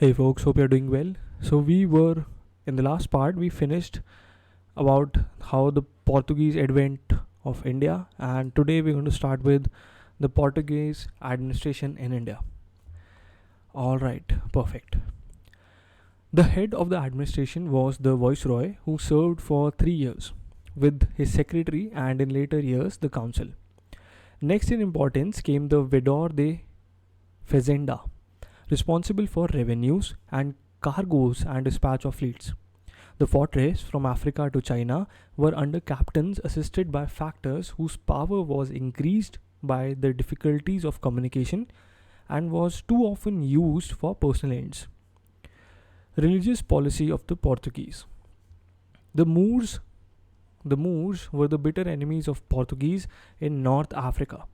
Hey folks, hope you're doing well. So we were in the last part we finished about how the Portuguese advent of India, and today we're going to start with the Portuguese administration in India. All right, perfect. The head of the administration was the Viceroy, who served for 3 years with his secretary and in later years the council. Next in importance came the Vedor de Fazenda, responsible for revenues and cargoes and dispatch of fleets. The fortress from Africa to China were under captains assisted by factors whose power was increased by the difficulties of communication and was too often used for personal ends. Religious policy of the Portuguese. The Moors the Moors were the bitter enemies of Portuguese in North Africa.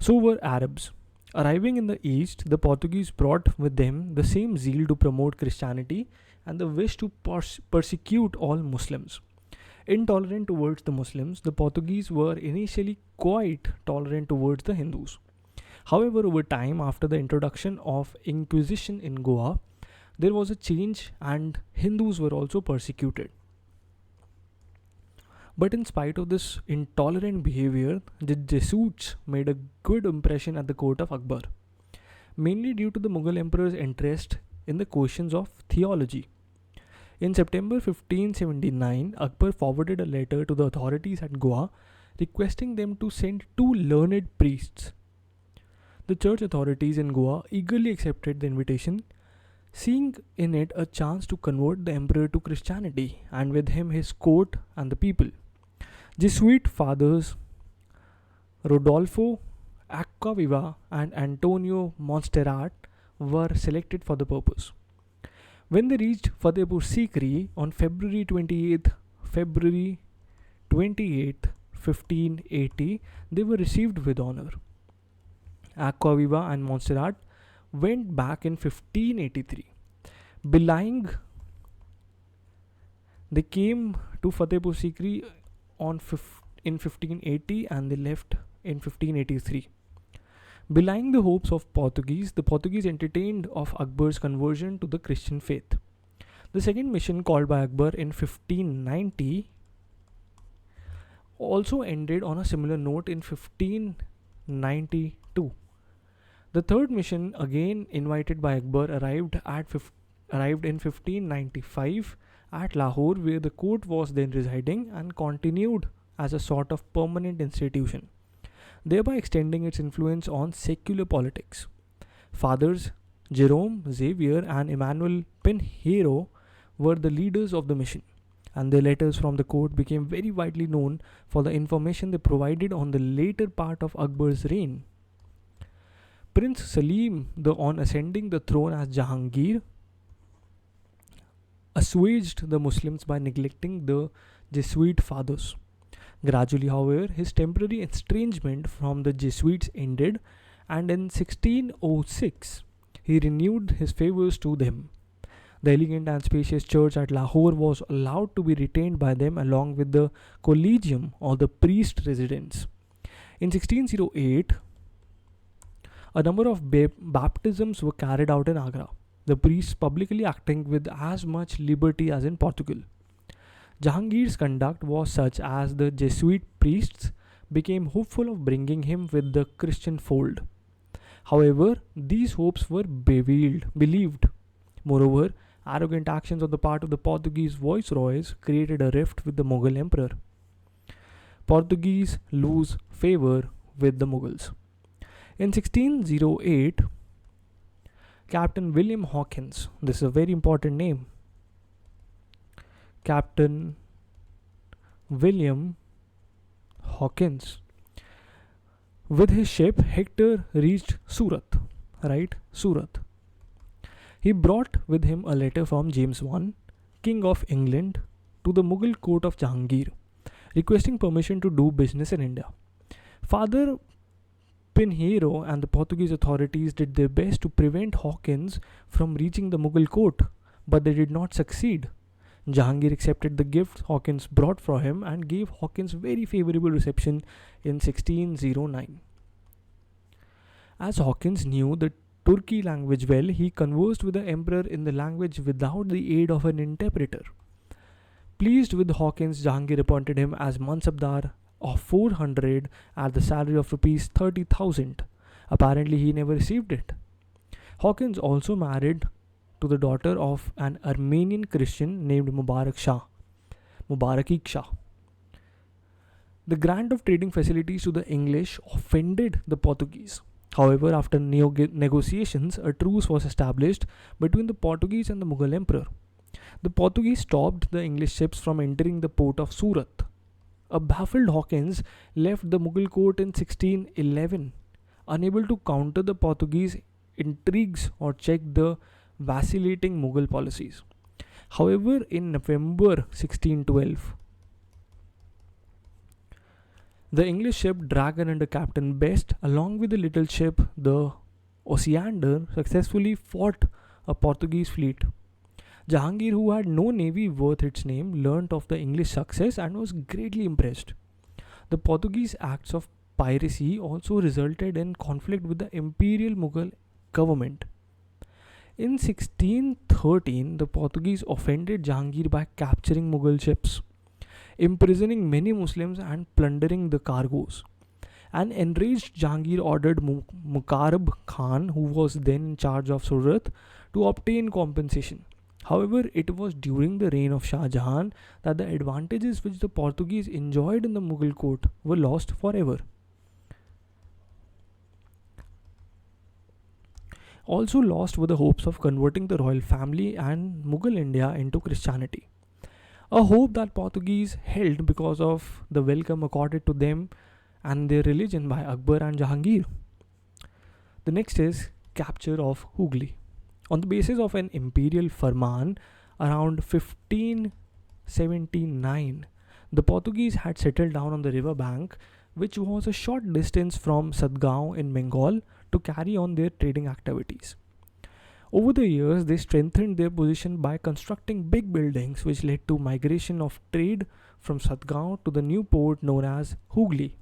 So were Arabs. Arriving in the East, the Portuguese brought with them the same zeal to promote Christianity and the wish to persecute all Muslims. Intolerant towards the Muslims, the Portuguese were initially quite tolerant towards the Hindus. However, over time, after the introduction of Inquisition in Goa, there was a change and Hindus were also persecuted. But in spite of this intolerant behavior, the Jesuits made a good impression at the court of Akbar, mainly due to the Mughal emperor's interest in the questions of theology. In September 1579, Akbar forwarded a letter to the authorities at Goa requesting them to send two learned priests. The church authorities in Goa eagerly accepted the invitation, seeing in it a chance to convert the emperor to Christianity and with him his court and the people. Jesuit fathers Rodolfo Acquaviva and Antonio Montserrat were selected for the purpose. When they reached Fatehpur Sikri on February 28th, 1580, they were received with honor. Acquaviva and Montserrat went back in 1583. Belying, they came to Fatehpur Sikri in 1580 and they left in 1583. Belying the hopes of Portuguese, the Portuguese entertained of Akbar's conversion to the Christian faith. The second mission called by Akbar in 1590 also ended on a similar note in 1592. The third mission, again invited by Akbar, arrived in 1595 at Lahore, where the court was then residing and continued as a sort of permanent institution, thereby extending its influence on secular politics. Fathers Jerome Xavier and Emmanuel Pinheiro were the leaders of the mission, and their letters from the court became very widely known for the information they provided on the later part of Akbar's reign. Prince Salim, on ascending the throne as Jahangir, assuaged the Muslims by neglecting the Jesuit fathers. Gradually, however, his temporary estrangement from the Jesuits ended, and in 1606 he renewed his favors to them. The elegant and spacious church at Lahore was allowed to be retained by them along with the collegium or the priest residence. In 1608, a number of baptisms were carried out in Agra, the priests publicly acting with as much liberty as in Portugal. Jahangir's conduct was such as the Jesuit priests became hopeful of bringing him with the Christian fold. However, these hopes were believed. Moreover, arrogant actions on the part of the Portuguese viceroys created a rift with the Mughal emperor. Portuguese lose favor with the Mughals. In 1608, Captain William Hawkins, this is a very important name, Captain William Hawkins, with his ship Hector reached Surat. He brought with him a letter from James I, King of England, to the Mughal court of Jahangir, requesting permission to do business in India. Father Pinheiro and the Portuguese authorities did their best to prevent Hawkins from reaching the Mughal court, but they did not succeed. Jahangir accepted the gift Hawkins brought for him and gave Hawkins very favorable reception in 1609. As Hawkins knew the Turki language well, he conversed with the emperor in the language without the aid of an interpreter. Pleased with Hawkins, Jahangir appointed him as Mansabdar of 400 at the salary of rupees 30,000. Apparently, he never received it. Hawkins also married to the daughter of an Armenian Christian named Mubarakik Shah. The grant of trading facilities to the English offended the Portuguese. However, after negotiations, a truce was established between the Portuguese and the Mughal emperor. The Portuguese stopped the English ships from entering the port of Surat. A baffled Hawkins left the Mughal court in 1611, unable to counter the Portuguese intrigues or check the vacillating Mughal policies. However, in November 1612, the English ship Dragon under Captain Best, along with the little ship the Osiander, successfully fought a Portuguese fleet. Jahangir, who had no navy worth its name, learnt of the English success and was greatly impressed. The Portuguese acts of piracy also resulted in conflict with the imperial Mughal government. In 1613, the Portuguese offended Jahangir by capturing Mughal ships, imprisoning many Muslims and plundering the cargoes. An enraged Jahangir ordered Mukarrab Khan, who was then in charge of Surat, to obtain compensation. However, it was during the reign of Shah Jahan that the advantages which the Portuguese enjoyed in the Mughal court were lost forever. Also lost were the hopes of converting the royal family and Mughal India into Christianity. A hope that Portuguese held because of the welcome accorded to them and their religion by Akbar and Jahangir. The next is capture of Hooghly. On the basis of an imperial farman around 1579, the Portuguese had settled down on the river bank, which was a short distance from Sadgaon in Bengal, to carry on their trading activities. Over the years, they strengthened their position by constructing big buildings, which led to migration of trade from Sadgaon to the new port known as Hooghly.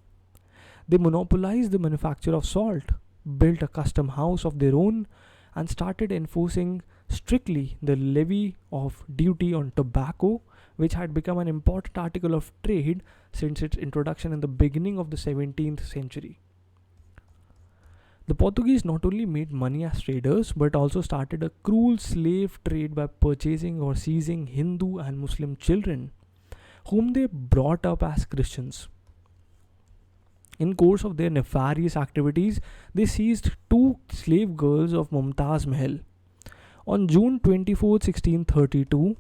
They monopolized the manufacture of salt, built a custom house of their own, and started enforcing strictly the levy of duty on tobacco, which had become an important article of trade since its introduction in the beginning of the 17th century. The Portuguese not only made money as traders but also started a cruel slave trade by purchasing or seizing Hindu and Muslim children, whom they brought up as Christians. In course of their nefarious activities, they seized 2 slave girls of Mumtaz Mahal. On June 24, 1632,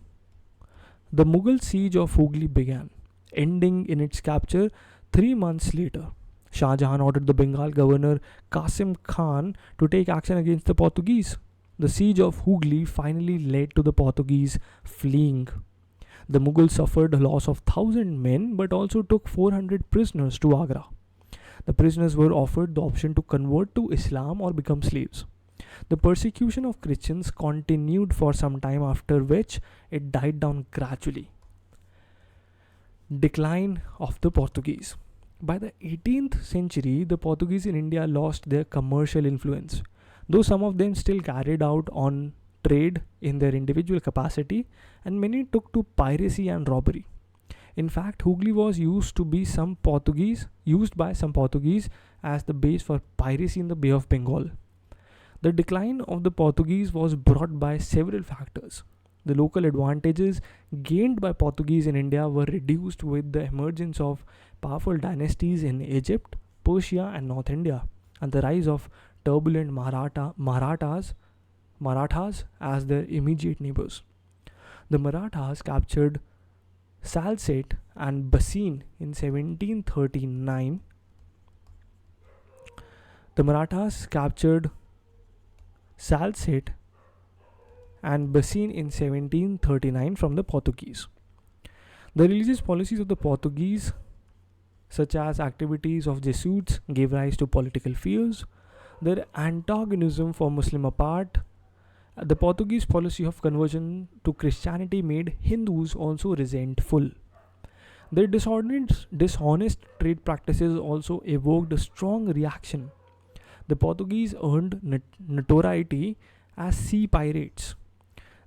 the Mughal siege of Hooghly began, ending in its capture 3 months later. Shah Jahan ordered the Bengal governor Qasim Khan to take action against the Portuguese. The siege of Hooghly finally led to the Portuguese fleeing. The Mughals suffered a loss of 1,000 men but also took 400 prisoners to Agra. The prisoners were offered the option to convert to Islam or become slaves. The persecution of Christians continued for some time, after which it died down gradually. Decline of the Portuguese. By the 18th century, the Portuguese in India lost their commercial influence. Though some of them still carried out on trade in their individual capacity, and many took to piracy and robbery. In fact, Hooghly was used by some Portuguese as the base for piracy in the Bay of Bengal. The decline of the Portuguese was brought by several factors. The local advantages gained by Portuguese in India were reduced with the emergence of powerful dynasties in Egypt, Persia and North India, and the rise of turbulent Marathas as their immediate neighbors. The Marathas captured Salsette and Bassein in 1739. The Marathas captured Salsette and Bassein in 1739 from the Portuguese. The religious policies of the Portuguese, such as activities of Jesuits, gave rise to political fears. Their antagonism for Muslim apart, the Portuguese policy of conversion to Christianity made Hindus also resentful. Their dishonest trade practices also evoked a strong reaction. The Portuguese earned notoriety as sea pirates.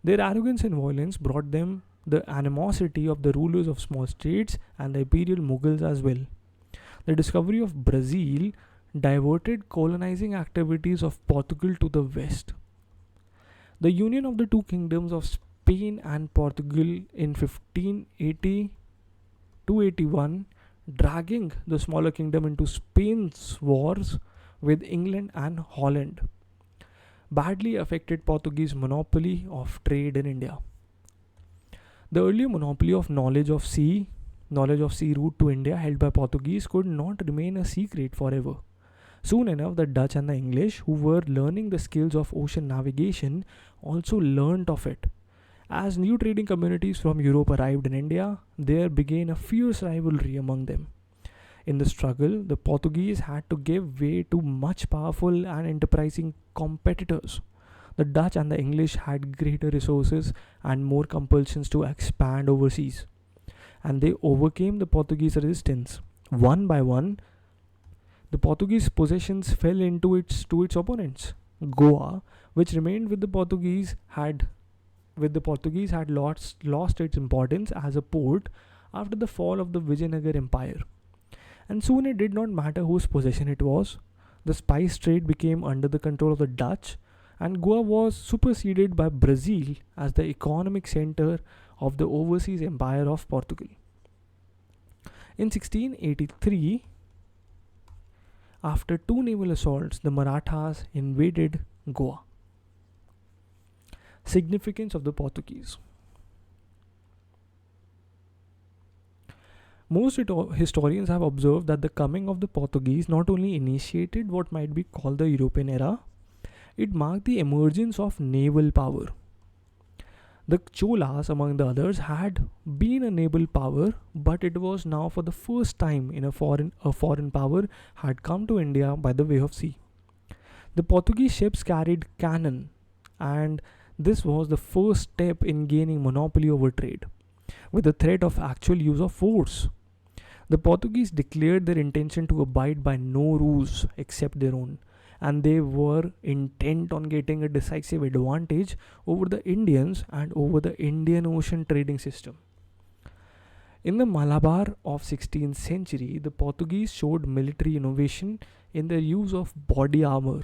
Their arrogance and violence brought them the animosity of the rulers of small states and the imperial Mughals as well. The discovery of Brazil diverted colonizing activities of Portugal to the west. The union of the two kingdoms of Spain and Portugal in 1580 to 81, dragging the smaller kingdom into Spain's wars with England and Holland, badly affected Portuguese monopoly of trade in India. The earlier monopoly of knowledge of sea route to India held by Portuguese could not remain a secret forever. Soon enough, the Dutch and the English, who were learning the skills of ocean navigation, also learnt of it. As new trading communities from Europe arrived in India, there began a fierce rivalry among them. In the struggle, the Portuguese had to give way to much powerful and enterprising competitors. The Dutch and the English had greater resources and more compulsions to expand overseas, and they overcame the Portuguese resistance. One by one, the Portuguese possessions fell into its opponents. Goa, which remained with the Portuguese, had lost its importance as a port after the fall of the Vijayanagar Empire. And soon it did not matter whose possession it was. The spice trade became under the control of the Dutch, and Goa was superseded by Brazil as the economic center of the overseas empire of Portugal. In 1683, after two naval assaults, the Marathas invaded Goa. Significance of the Portuguese. Most historians have observed that the coming of the Portuguese not only initiated what might be called the European era, it marked the emergence of naval power. The Cholas, among the others, had been a naval power, but it was now for the first time in a foreign power had come to India by the way of sea. The Portuguese ships carried cannon, and this was the first step in gaining monopoly over trade, with the threat of actual use of force. The Portuguese declared their intention to abide by no rules except their own, and they were intent on getting a decisive advantage over the Indians and over the Indian Ocean trading system. In the Malabar of 16th century, the Portuguese showed military innovation in their use of body armor.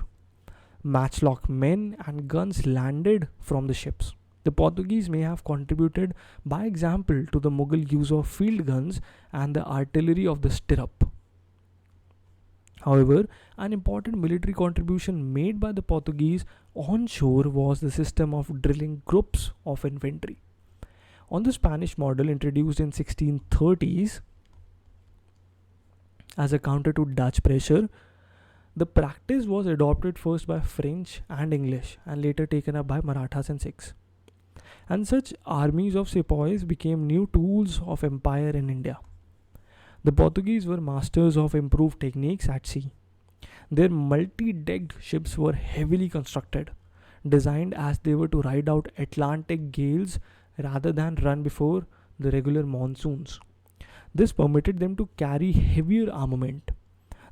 Matchlock men and guns landed from the ships. The Portuguese may have contributed by example to the Mughal use of field guns and the artillery of the stirrup. However, an important military contribution made by the Portuguese on shore was the system of drilling groups of infantry. On the Spanish model introduced in 1630s as a counter to Dutch pressure, the practice was adopted first by French and English and later taken up by Marathas and Sikhs. And such armies of sepoys became new tools of empire in India. The Portuguese were masters of improved techniques at sea. Their multi-decked ships were heavily constructed, designed as they were to ride out Atlantic gales rather than run before the regular monsoons. This permitted them to carry heavier armament.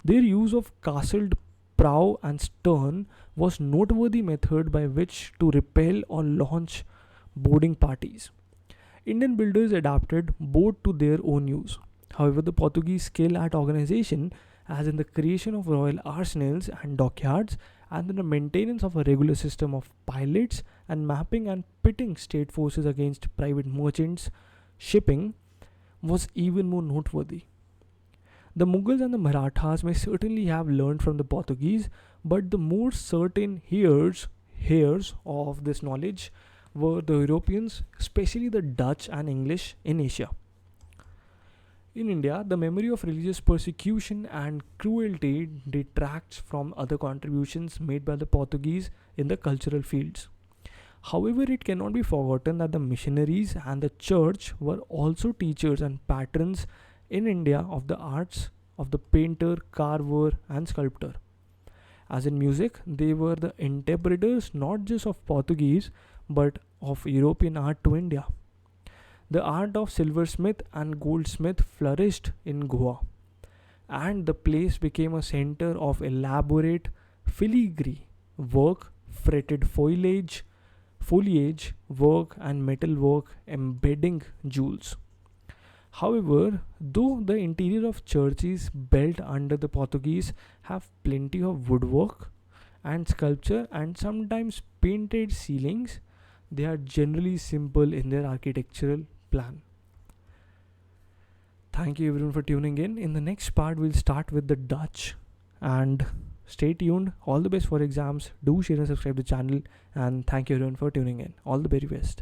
Their use of castled prow and stern was a noteworthy method by which to repel or launch boarding parties. Indian builders adapted both to their own use. However, the Portuguese skill at organization, as in the creation of royal arsenals and dockyards, and in the maintenance of a regular system of pilots and mapping and pitting state forces against private merchants shipping, was even more noteworthy. The Mughals and the Marathas may certainly have learned from the Portuguese, but the more certain heirs of this knowledge were the Europeans, especially the Dutch and English in Asia. In India, the memory of religious persecution and cruelty detracts from other contributions made by the Portuguese in the cultural fields. However, it cannot be forgotten that the missionaries and the church were also teachers and patrons in India of the arts of the painter, carver, and sculptor. As in music, they were the interpreters not just of Portuguese but of European art to India. The art of silversmith and goldsmith flourished in Goa, and the place became a center of elaborate filigree work, fretted foliage work, and metal work embedding jewels. However, though the interior of churches built under the Portuguese have plenty of woodwork and sculpture and sometimes painted ceilings, they are generally simple in their architectural plan. Thank you everyone for tuning in. In the next part, we'll start with the Dutch. And stay tuned. All the best for exams. Do share and subscribe to the channel. And thank you everyone for tuning in. All the very best.